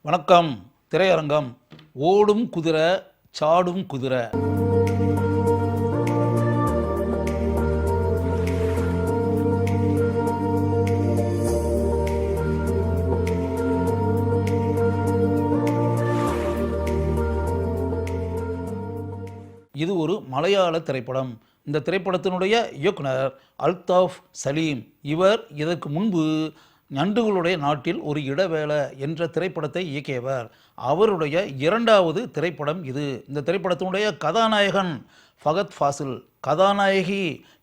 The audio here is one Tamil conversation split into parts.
வணக்கம். திரையரங்கம். ஓடும் குதிரை, சாடும் குதிரை. இது ஒரு மலையாள திரைப்படம். இந்த திரைப்படத்தினுடைய இயக்குனர் அல்தாஃப் சலீம். இவர் இதற்கு முன்பு நண்டுகளுடைய நாட்டில் ஒரு இடவேளை என்ற திரைப்படத்தை இயக்கியவர். அவருடைய இரண்டாவது திரைப்படம் இது. இந்த திரைப்படத்தினுடைய கதாநாயகன் ஃபகத் ஃபாசில், கதாநாயகி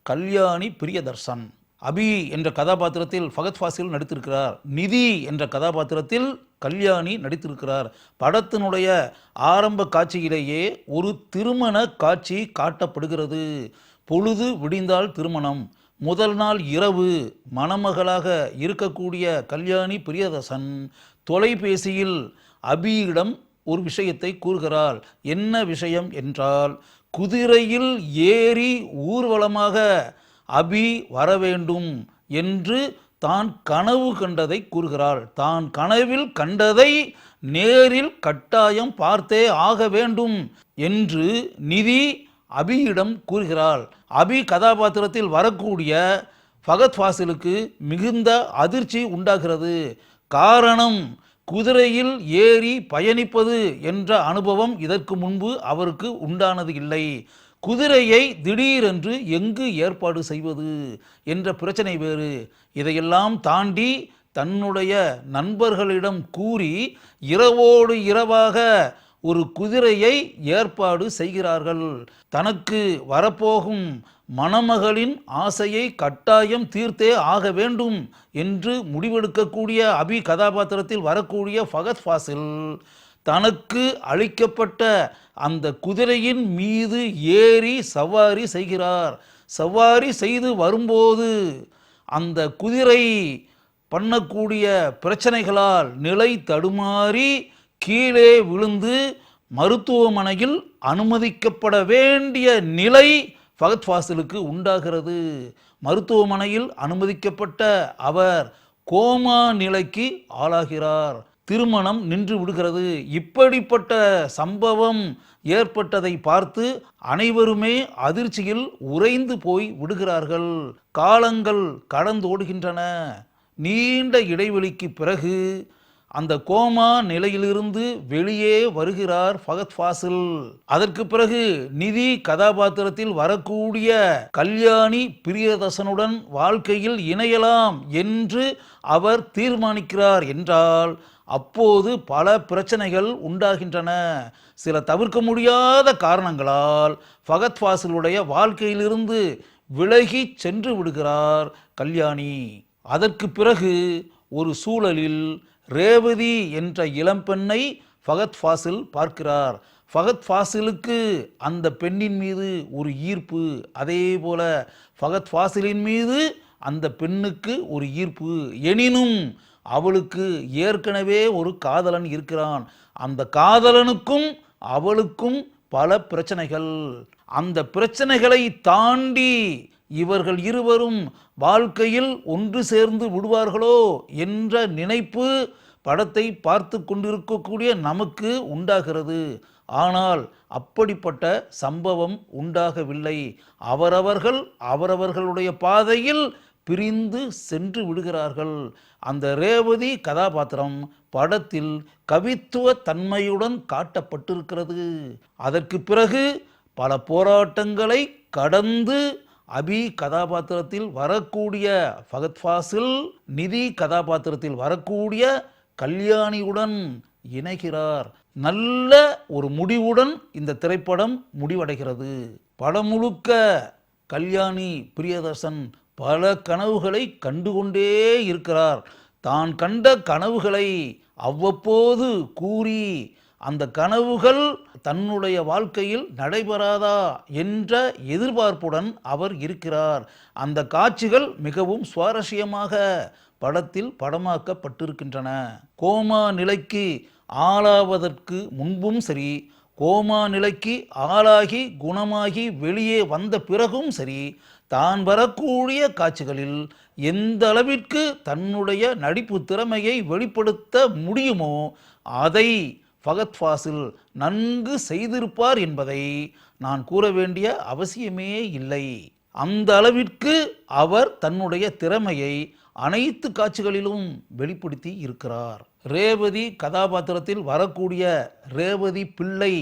கல்யாணி பிரியதர்சன். அபி என்ற கதாபாத்திரத்தில் ஃபகத் ஃபாசில் நடித்திருக்கிறார். நிதி என்ற கதாபாத்திரத்தில் கல்யாணி நடித்திருக்கிறார். படத்தினுடைய ஆரம்ப காட்சியிலேயே ஒரு திருமண காட்சி காட்டப்படுகிறது. பொழுது விடிந்தால் திருமணம். முதல் நாள் இரவு மணமகளாக இருக்கக்கூடிய கல்யாணி பிரியதர்சன் தொலைபேசியில் அபியிடம் ஒரு விஷயத்தை கூறுகிறாள். என்ன விஷயம் என்றால், குதிரையில் ஏறி ஊர்வலமாக அபி வரவேண்டும் என்று தான் கனவு கண்டதை கூறுகிறாள். தான் கனவில் கண்டதை நேரில் கட்டாயம் பார்த்தே ஆக வேண்டும் என்று நிதி அபியிடம் கூறுகிறாள். அபி கதாபாத்திரத்தில் வரக்கூடிய ஃபகத் ஃபாசிலுக்கு மிகுந்த அதிர்ச்சி உண்டாகிறது. காரணம், குதிரையில் ஏறி பயணிப்பது என்ற அனுபவம் இதற்கு முன்பு அவருக்கு உண்டானது இல்லை. குதிரையை திடீரென்று எங்கு ஏற்பாடு செய்வது என்ற பிரச்சனை வேறு. இதையெல்லாம் தாண்டி தன்னுடைய நண்பர்களிடம் கூறி இரவோடு இரவாக ஒரு குதிரையை ஏற்பாடு செய்கிறார்கள். தனக்கு வரப்போகும் மணமகளின் ஆசையை கட்டாயம் தீர்த்தே ஆக வேண்டும் என்று முடிவெடுக்கக்கூடிய அபி கதாபாத்திரத்தில் வரக்கூடிய ஃபகத் ஃபாசில் தனக்கு அளிக்கப்பட்ட அந்த குதிரையின் மீது ஏறி சவாரி செய்கிறார். சவாரி செய்து வரும்போது அந்த குதிரை பண்ணக்கூடிய பிரச்சனைகளால் நிலை தடுமாறி கீழே விழுந்து மருத்துவமனையில் அனுமதிக்கப்பட வேண்டிய நிலை ஃபகத் ஃபாசிலுக்கு உண்டாகிறது. மருத்துவமனையில் அனுமதிக்கப்பட்ட அவர் கோமா நிலைக்கு ஆளாகிறார். திருமணம் நின்று விடுகிறது. இப்படிப்பட்ட சம்பவம் ஏற்பட்டதை பார்த்து அனைவருமே அதிர்ச்சியில் உறைந்து போய் விடுகிறார்கள். காலங்கள் கடந்தோடுகின்றன. நீண்ட இடைவெளிக்கு பிறகு அந்த கோமா நிலையிலிருந்து வெளியே வருகிறார் ஃபகத் ஃபாசில். அதற்கு பிறகு நிதி கதாபாத்திரத்தில் வரக்கூடிய கல்யாணி பிரியதர்சனுடன் வாழ்க்கையில் இணையலாம் என்று அவர் தீர்மானிக்கிறார் என்றால் அப்போது பல பிரச்சனைகள் உண்டாகின்றன. சில தவிர்க்க முடியாத காரணங்களால் ஃபகத் ஃபாசிலுடைய வாழ்க்கையிலிருந்து விலகி சென்று விடுகிறார் கல்யாணி. அதற்கு பிறகு ஒரு சூழலில் ரேவதி என்ற இளம்பெண்ணை ஃபகத் ஃபாசில் பார்க்கிறார். ஃபகத் ஃபாசிலுக்கு அந்த பெண்ணின் மீது ஒரு ஈர்ப்பு, அதே போல ஃபகத் ஃபாசிலின் மீது அந்த பெண்ணுக்கு ஒரு ஈர்ப்பு. எனினும் அவளுக்கு ஏற்கனவே ஒரு காதலன் இருக்கிறான். அந்த காதலனுக்கும் அவளுக்கும் பல பிரச்சனைகள். அந்த பிரச்சனைகளை தாண்டி இவர்கள் இருவரும் வாழ்க்கையில் ஒன்று சேர்ந்து விடுவார்களோ என்ற நினைப்பு படத்தை பார்த்து கொண்டிருக்கக்கூடிய நமக்கு உண்டாகிறது. ஆனால் அப்படிப்பட்ட சம்பவம் உண்டாகவில்லை. அவரவர்களுடைய பாதையில் பிரிந்து சென்று விடுகிறார்கள். அந்த ரேவதி கதாபாத்திரம் படத்தில் கவித்துவ தன்மையுடன் காட்டப்பட்டிருக்கிறது. அதற்கு பிறகு பல போராட்டங்களை கடந்து அபி கதாபாத்திரத்தில் வரக்கூடிய ஃபகத் ஃபாசில் நிதி கதாபாத்திரத்தில் வரக்கூடிய கல்யாணியுடன் இணைகிறார். நல்ல ஒரு முடிவுடன் இந்த திரைப்படம் முடிவடைகிறது. படம் முழுக்க கல்யாணி பிரியதர்சன் பல கனவுகளை கண்டுகொண்டே இருக்கிறார். தான் கண்ட கனவுகளை அவ்வப்போது கூறி அந்த கனவுகள் தன்னுடைய வாழ்க்கையில் நடைபெறாதா என்ற எதிர்பார்ப்புடன் அவர் இருக்கிறார். அந்த காட்சிகள் மிகவும் சுவாரஸ்யமாக படத்தில் படமாக்கப்பட்டிருக்கின்றன. கோமா நிலைக்கு ஆளாவதற்கு முன்பும் சரி, கோமா நிலைக்கு ஆளாகி குணமாகி வெளியே வந்த பிறகும் சரி, தான் வரக்கூடிய காட்சிகளில் எந்த அளவிற்கு தன்னுடைய நடிப்பு திறமையை வெளிப்படுத்த முடியுமோ அதை ஃபகத் ஃபாசில் நன்கு செய்திருப்பார் என்பதை நான் கூற வேண்டிய அவசியமே இல்லை. அந்த அளவிற்கு அவர் தன்னுடைய திறமையை அனைத்து காட்சிகளிலும் வெளிப்படுத்தி இருக்கிறார். ரேவதி கதாபாத்திரத்தில் வரக்கூடிய ரேவதி பிள்ளை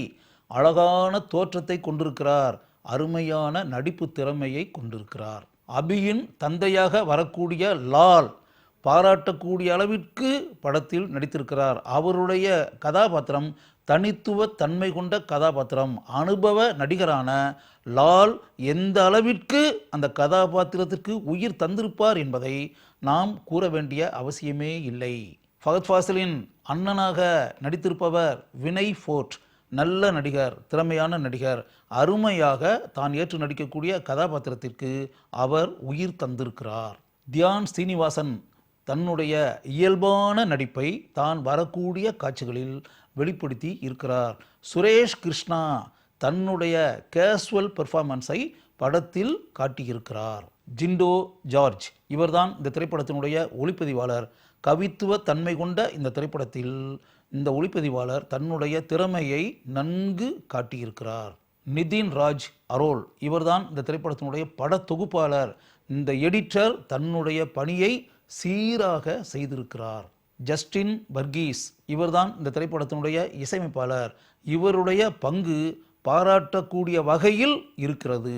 அழகான தோற்றத்தை கொண்டிருக்கிறார். அருமையான நடிப்பு திறமையை கொண்டிருக்கிறார். அபியின் தந்தையாக வரக்கூடிய லால் பாராட்டக்கூடிய அளவிற்கு படத்தில் நடித்திருக்கிறார். அவருடைய கதாபாத்திரம் தனித்துவ தன்மை கொண்ட கதாபாத்திரம். அனுபவ நடிகரான லால் எந்த அளவிற்கு அந்த கதாபாத்திரத்திற்கு உயிர் தந்திருப்பார் என்பதை நாம் கூற வேண்டிய அவசியமே இல்லை. ஃபகத் ஃபாசிலின் அண்ணனாக நடித்திருப்பவர் வினய் ஃபோர்ட். நல்ல நடிகர், திறமையான நடிகர். அருமையாக தான் ஏற்று நடிக்கக்கூடிய கதாபாத்திரத்திற்கு அவர் உயிர் தந்திருக்கிறார். தியான் ஸ்ரீனிவாசன் தன்னுடைய இயல்பான நடிப்பை தான் வரக்கூடிய காட்சிகளில் வெளிப்படுத்தி இருக்கிறார். சுரேஷ் கிருஷ்ணா தன்னுடைய கேஷுவல் பெர்ஃபார்மன்ஸை படத்தில் காட்டியிருக்கிறார். ஜிண்டோ ஜார்ஜ் இவர்தான் இந்த திரைப்படத்தினுடைய ஒளிப்பதிவாளர். கவித்துவ தன்மை கொண்ட இந்த திரைப்படத்தில் இந்த ஒளிப்பதிவாளர் தன்னுடைய திறமையை நன்கு காட்டியிருக்கிறார். நிதின் ராஜ் அரோல் இவர்தான் இந்த திரைப்படத்தினுடைய பட தொகுப்பாளர். இந்த எடிட்டர் தன்னுடைய பணியை சீராக செய்திருக்கிறார். ஜஸ்டின் வர்கீஸ் இவர்தான் இந்த திரைப்படத்தினுடைய இசையமைப்பாளர். இவருடைய பங்கு பாராட்டக்கூடிய வகையில் இருக்கிறது.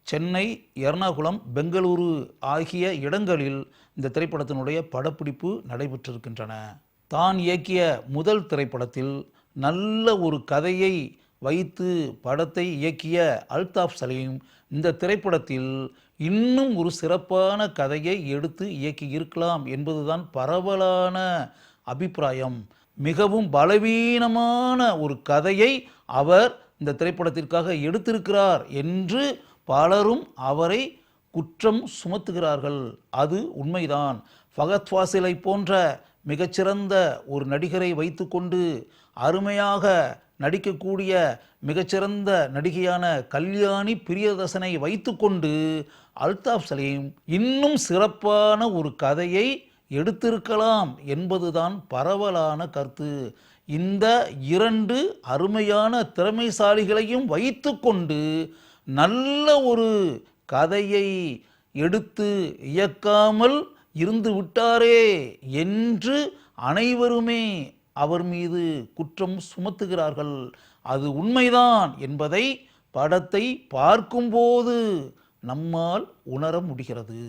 சென்னை, எர்ணாகுளம், பெங்களூரு ஆகிய இடங்களில் இந்த திரைப்படத்தினுடைய படப்பிடிப்பு நடைபெற்றிருக்கின்றன. தான் இயக்கிய முதல் திரைப்படத்தில் நல்ல ஒரு கதையை வைத்து படத்தை இயக்கிய அல்தாஃப் சலீம் இந்த திரைப்படத்தில் இன்னும் ஒரு சிறப்பான கதையை எடுத்து இயக்கி இருக்கலாம் என்பதுதான் பரவலான அபிப்பிராயம். மிகவும் பலவீனமான ஒரு கதையை அவர் இந்த திரைப்படத்திற்காக எடுத்திருக்கிறார் என்று பலரும் அவரை குற்றம் சுமத்துகிறார்கள். அது உண்மைதான். ஃபகத் ஃபாசிலை போன்ற மிகச்சிறந்த ஒரு நடிகரை வைத்துக்கொண்டு அருமையாக நடிக்கக்கூடிய மிகச்சிறந்த நடிகையான கல்யாணி பிரியதர்சனை வைத்துக்கொண்டு அல்தாஃப் சலீம் இன்னும் சிறப்பான ஒரு கதையை எடுத்திருக்கலாம் என்பதுதான் பரவலான கருத்து. இந்த இரண்டு அருமையான திறமைசாலிகளையும் வைத்துக்கொண்டு நல்ல ஒரு கதையை எடுத்து இயக்காமல் இருந்து விட்டாரே என்று அனைவருமே அவர் மீது குற்றம் சுமத்துகிறார்கள். அது உண்மைதான் என்பதை படத்தை பார்க்கும்போது நம்மால் உணர முடிகிறது.